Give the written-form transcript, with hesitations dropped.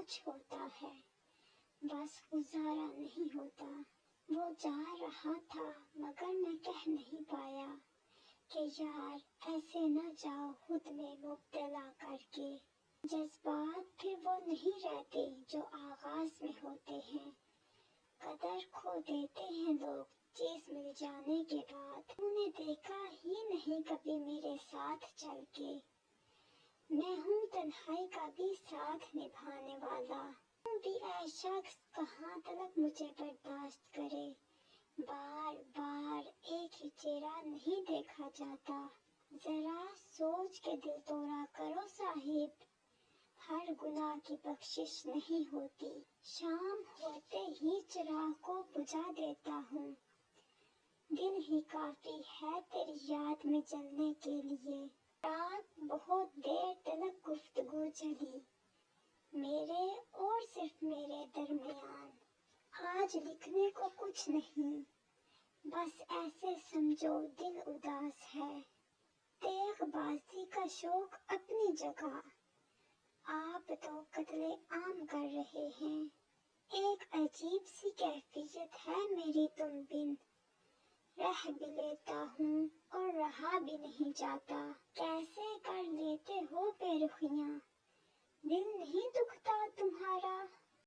کچھ ہوتا ہے، بس گزارا نہیں ہوتا۔ وہ جا رہا تھا مگر میں کہہ نہیں پایا کہ یار ایسے نہ جاؤ خود میں مبتلا کر کے۔ جذبات پھر وہ نہیں رہتے جو آغاز میں ہوتے ہیں، قدر کھو دیتے ہیں لوگ چیز مل جانے کے بعد۔ تو نے دیکھا ہی نہیں کبھی میرے ساتھ چل کے، میں ہوں تنہائی کا بھی ساتھ نبھانے والا۔ تم بھی اے شخص کہاں تلک مجھے برداشت کرے، بار بار ایک ہی چہرہ نہیں دیکھا جاتا۔ ذرا سوچ کے دل توڑا کرو صاحب، ہر گناہ کی بخشش نہیں ہوتی۔ شام ہوتے ہی چراغ کو بجھا دیتا ہوں، دن ہی کافی ہے تیری یاد میں جلنے کے لیے۔ رات بہت دیر تلک گفتگو چلی میرے اور صرف میرے درمیان۔ آج لکھنے کو کچھ نہیں، بس ایسے سمجھو دل اداس ہے۔ تیغ بازی کا شوق اپنی جگہ، آپ تو قتل عام کر رہے ہیں۔ ایک عجیب سی کیفیت ہے میری تم بن، رہ بھی لیتا ہوں اور رہا بھی نہیں جاتا۔ کیسے کر لیتے ہو بے رخیاں، دل نہیں دکھتا تمہارا؟